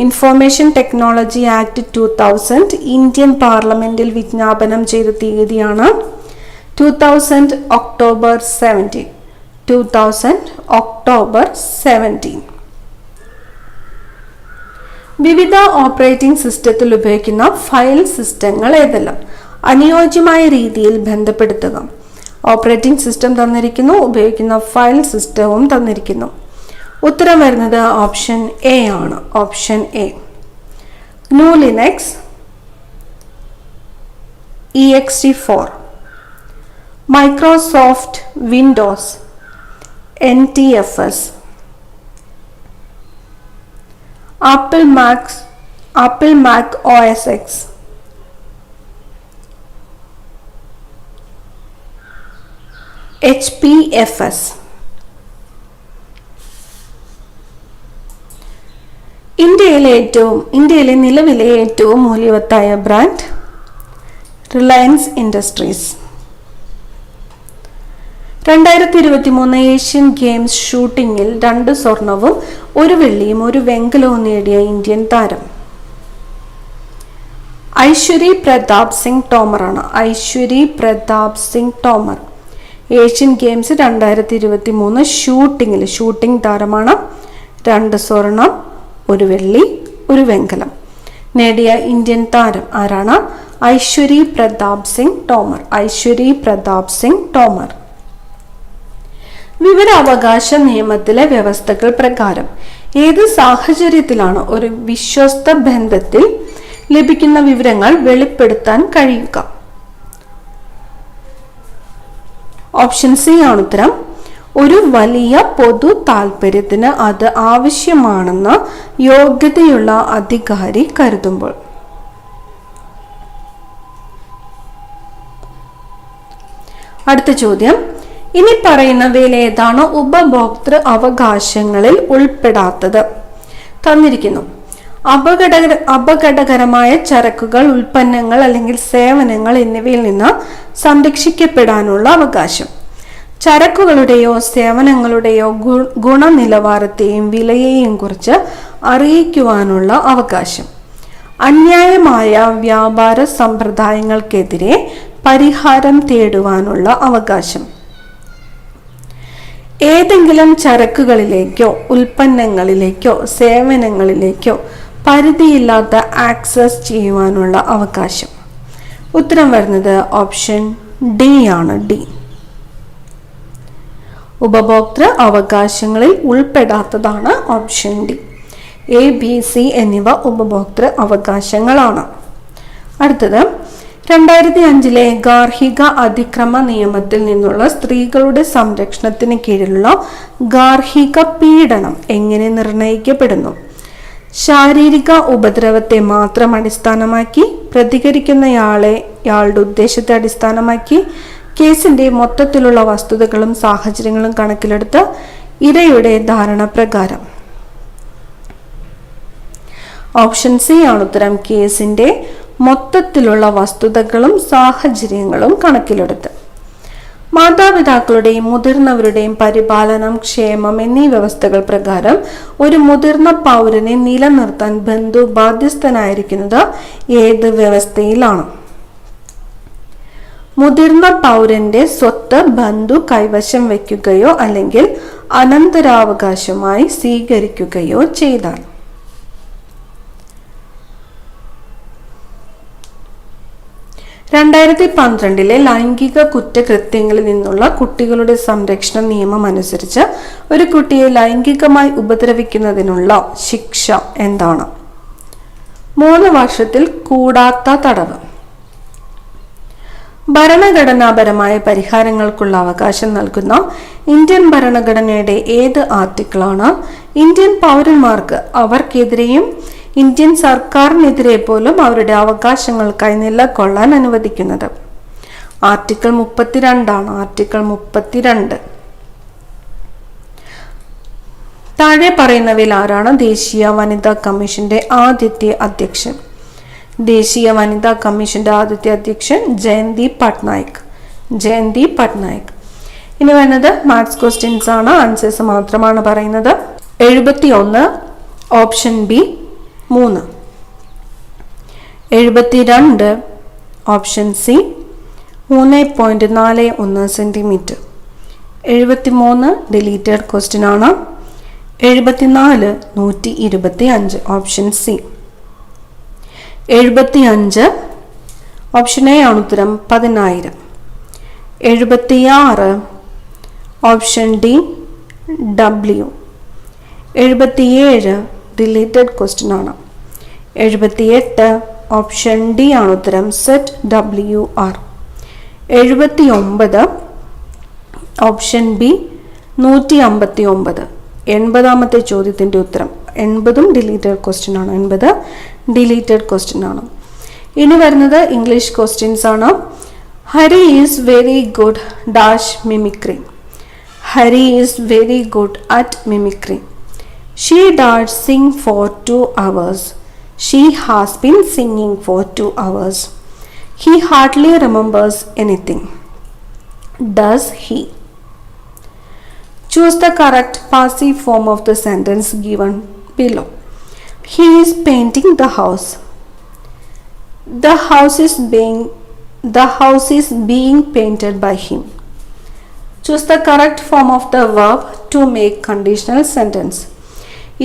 ഇൻഫോർമേഷൻ ടെക്നോളജി ആക്ട് 2000 ഇന്ത്യൻ പാർലമെന്റിൽ വിജ്ഞാപനം ചെയ്ത തീയതിയാണ് 2000 ഒക്ടോബർ 17. 2000 ഒക്ടോബർ 17. വിവിധ ഓപ്പറേറ്റിംഗ് സിസ്റ്റത്തിൽ ഉപയോഗിക്കുന്ന ഫയൽ സിസ്റ്റങ്ങൾ ഏതെല്ലാം? അനുയോജ്യമായ രീതിയിൽ ബന്ധപ്പെടുത്തുക. ഓപ്പറേറ്റിംഗ് സിസ്റ്റം തന്നിരിക്കുന്നു, ഉപയോഗിക്കുന്ന ഫയൽ സിസ്റ്റവും തന്നിരിക്കുന്നു. ഉത്തരം വരുന്നത് ഓപ്ഷൻ എ ആണ്. Option A. GNU Linux, ext4, Microsoft Windows, NTFS, Apple Mac OS X, HPFS. ഇന്ത്യയിലെ നിലവിലെ ഏറ്റവും മൂല്യവത്തായ brand Reliance Industries. 2023 Asian Games ഷൂട്ടിങ്ങിൽ 2 സ്വർണവും 1 വെള്ളിയും 1 വെങ്കലവും നേടിയ ഇന്ത്യൻ താരം ഐശ്വരി പ്രതാപ് സിംഗ് തോമർ ആണ്. Aishwary Pratap Singh Tomar Asian Games 2023 shooting താരമാണ്. 2 സ്വർണം 1 വെള്ളി 1 വെങ്കലം നേടിയ ഇന്ത്യൻ താരം ആരാണ്? ഐശ്വരി പ്രതാപ് സിംഗ് തോമർ. ഐശ്വരി പ്രതാപ് സിംഗ് തോമർ. വിവരാവകാശ നിയമത്തിലെ വ്യവസ്ഥകൾ പ്രകാരം ഏത് സാഹചര്യത്തിലാണ് ഒരു വിശ്വസ്ത ബന്ധത്തിൽ ലഭിക്കുന്ന വിവരങ്ങൾ വെളിപ്പെടുത്താൻ കഴിയുക? ഓപ്ഷൻ സി ആണ് ഉത്തരം. ഒരു വലിയ പൊതു താൽപര്യത്തിന് അത് ആവശ്യമാണെന്ന് യോഗ്യതയുള്ള അധികാരി കരുതുമ്പോൾ. അടുത്ത ചോദ്യം, ഇനി പറയുന്നവയിൽ ഏതാണ് ഉപഭോക്തൃ അവകാശങ്ങളിൽ ഉൾപ്പെടാത്തത്? തന്നിരിക്കുന്നു. അപകടകരമായ ചരക്കുകൾ, ഉൽപ്പന്നങ്ങൾ അല്ലെങ്കിൽ സേവനങ്ങൾ എന്നിവയിൽ നിന്ന് സംരക്ഷിക്കപ്പെടാനുള്ള അവകാശം. ചരക്കുകളുടെയോ സേവനങ്ങളുടെയോ ഗുണനിലവാരത്തെയും വിലയെയും കുറിച്ച് അറിയിക്കുവാനുള്ള അവകാശം. അന്യായമായ വ്യാപാര സമ്പ്രദായങ്ങൾക്കെതിരെ പരിഹാരം തേടുവാനുള്ള അവകാശം. ഏതെങ്കിലും ചരക്കുകളിലേക്കോ ഉൽപ്പന്നങ്ങളിലേക്കോ സേവനങ്ങളിലേക്കോ പരിധിയില്ലാത്ത ആക്സസ് ചെയ്യുവാനുള്ള അവകാശം. ഉത്തരം വരുന്നത് ഓപ്ഷൻ ഡി ആണ്. ഡി. ഉപഭോക്തൃ അവകാശങ്ങളിൽ ഉൾപ്പെടാത്തതാണ് option D. A, B, C എന്നിവ ഉപഭോക്തൃ അവകാശങ്ങളാണ്. അടുത്തത് 2005 ഗാർഹിക അതിക്രമ നിയമത്തിൽ നിന്നുള്ള സ്ത്രീകളുടെ സംരക്ഷണത്തിന് കീഴിലുള്ള ഗാർഹിക പീഡനം എങ്ങനെ നിർണയിക്കപ്പെടുന്നു? ശാരീരിക ഉപദ്രവത്തെ മാത്രം അടിസ്ഥാനമാക്കി, പ്രതികരിക്കുന്നയാളുടെ ഉദ്ദേശത്തെ അടിസ്ഥാനമാക്കി, കേസിന്റെ മൊത്തത്തിലുള്ള വസ്തുതകളും സാഹചര്യങ്ങളും കണക്കിലെടുത്ത്, ഇരയുടെ ധാരണ പ്രകാരം. ഓപ്ഷൻ സി ആണ് ഉത്തരം. കേസിന്റെ മൊത്തത്തിലുള്ള വസ്തുതകളും സാഹചര്യങ്ങളും കണക്കിലെടുത്ത്. മാതാപിതാക്കളുടെയും മുതിർന്നവരുടെയും പരിപാലനം, ക്ഷേമം എന്നീ വ്യവസ്ഥകൾ പ്രകാരം ഒരു മുതിർന്ന പൗരനെ നിലനിർത്താൻ ബന്ധു ബാധ്യസ്ഥനായിരിക്കുന്നത് ഏത് വ്യവസ്ഥയിലാണ്? മുതിർന്ന പൗരന്റെ സ്വത്ത് ബന്ധു കൈവശം വയ്ക്കുകയോ അല്ലെങ്കിൽ അനന്തരാവകാശമായി സ്വീകരിക്കുകയോ ചെയ്താൽ. 2012 ലൈംഗിക കുറ്റകൃത്യങ്ങളിൽ നിന്നുള്ള കുട്ടികളുടെ സംരക്ഷണ നിയമം അനുസരിച്ച് ഒരു കുട്ടിയെ ലൈംഗികമായി ഉപദ്രവിക്കുന്നതിനുള്ള ശിക്ഷ എന്താണ്? 3 വർഷത്തിൽ കൂടാത്ത തടവ്. ഭരണഘടനാപരമായ പരിഹാരങ്ങൾക്കുള്ള അവകാശം നൽകുന്ന ഇന്ത്യൻ ഭരണഘടനയുടെ ഏത് ആർട്ടിക്കിളാണ് ഇന്ത്യൻ പൗരന്മാർക്ക് അവർക്കെതിരെയും ഇന്ത്യൻ സർക്കാരിനെതിരെ പോലും അവരുടെ അവകാശങ്ങൾക്കായി നിലകൊള്ളാൻ അനുവദിക്കുന്നത്? ആർട്ടിക്കിൾ 32 ആണ്. ആർട്ടിക്കിൾ 32. താഴെ പറയുന്നവയിൽ ആരാണ് ദേശീയ വനിതാ കമ്മീഷന്റെ ആദ്യത്തെ അധ്യക്ഷൻ? ദേശീയ വനിതാ കമ്മീഷന്റെ ആദ്യത്തെ അധ്യക്ഷൻ ജയന്തി പട്നായിക്. ജയന്തി പട്നായിക്. ഇനി വരുന്നത് മാത്സ് ക്വസ്റ്റ്യൻസ് ആണ്. ആൻസേഴ്സ് മാത്രമാണ് പറയുന്നത്. 71 option B 3. 72 option C 3.41 centimetre. 73 deleted question ആണ്. 74 125 ഓപ്ഷൻ സി. 75 ഓപ്ഷൻ എ ആണ് ഉത്തരം 10,000. 76 option D W. 77 deleted question ആണ്. 78 ഓപ്ഷൻ ഡി ആണ് ഉത്തരം ZWR. 79 option B 159. 80ാമത്തെ ചോദ്യത്തിന്റെ ഉത്തരം 80ഉം ഡിലീറ്റഡ് ക്വസ്റ്റ്യൻ ആണ്. 80 ഡിലീറ്റഡ് ക്വസ്റ്റ്യൻ ആണ്. ഇനി വരുന്നത് ഇംഗ്ലീഷ് ക്വസ്റ്റ്യൻസ് ആണ്. Hari is very good dash mimicry. Hari is very good at mimicry. She does sing for 2 hours. She has been singing for 2 hours. He hardly remembers anything. Does he? Choose the correct passive form of the sentence given below. He is painting the house. The house is being painted by him. Choose the correct form of the verb to make conditional sentence.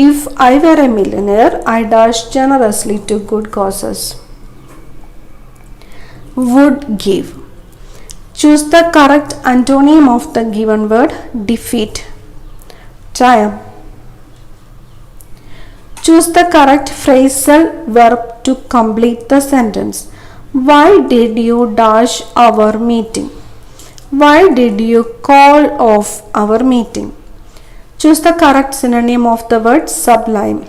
If I were a millionaire, I dash generously to good causes. Would give. Choose the correct antonym of the given word. Defeat. Triumph. Choose the correct phrasal verb to complete the sentence. Why did you dash our meeting? Why did you call off our meeting? Choose the correct synonym of the word sublime.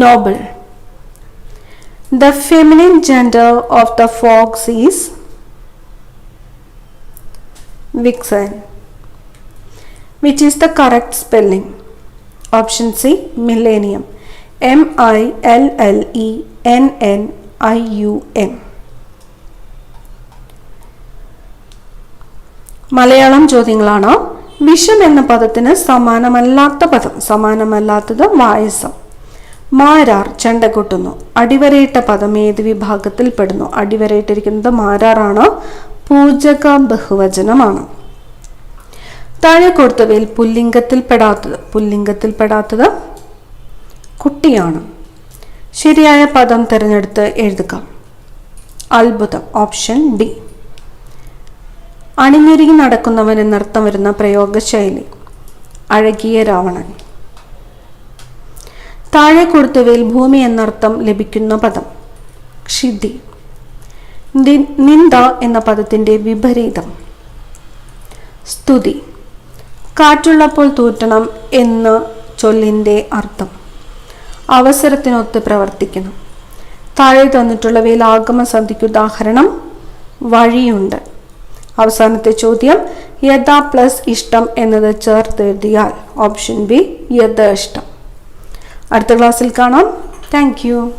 Noble. The feminine gender of the fox is vixen. Which is the correct spelling? Option C millennium. MILLENNIUM. Malayalam ചോദ്യങ്ങളാണ്. വിഷം എന്ന പദത്തിന് സമാനമല്ലാത്ത പദം. സമാനമല്ലാത്തത് വായസം. മാരാർ ചെണ്ട കൊട്ടുന്നു. അടിവരയിട്ട പദം ഏത് വിഭാഗത്തിൽ പെടുന്നു? അടിവരയിട്ടിരിക്കുന്നത് മാരാറാണ്. പൂജക ബഹുവചനമാണ്. താഴെ കൊടുത്തവയിൽ പുല്ലിംഗത്തിൽ പെടാത്തത് കുട്ടിയാണ്. ശരിയായ പദം തിരഞ്ഞെടുത്ത് എഴുതുക. അത്ഭുതം, ഓപ്ഷൻ ഡി. അണിഞ്ഞൊരുങ്ങി നടക്കുന്നവൻ എന്നർത്ഥം വരുന്ന പ്രയോഗശൈലി അഴകിയ രാവണൻ. താഴെ കൊടുത്തവയിൽ ഭൂമി എന്നർത്ഥം ലഭിക്കുന്ന പദം ക്ഷിതി. നിന്ദ എന്ന പദത്തിന്റെ വിപരീതം സ്തുതി. കാറ്റുള്ളപ്പോൾ തൂറ്റണം എന്ന ചൊല്ലിന്റെ അർത്ഥം അവസരത്തിനൊത്ത് പ്രവർത്തിക്കണം. താഴെ തന്നിട്ടുള്ളവയിൽ ആഗമസന്ധിക്ക് ഉദാഹരണം വഴിയുണ്ട്. അവസാനത്തെ ചോദ്യം യഥാ പ്ലസ് ഇഷ്ടം എന്നത് ചേർത്തെഴുതിയാൽ ഓപ്ഷൻ ബി യഥേഷ്ടം. അടുത്ത ക്ലാസ്സിൽ കാണാം. Thank you.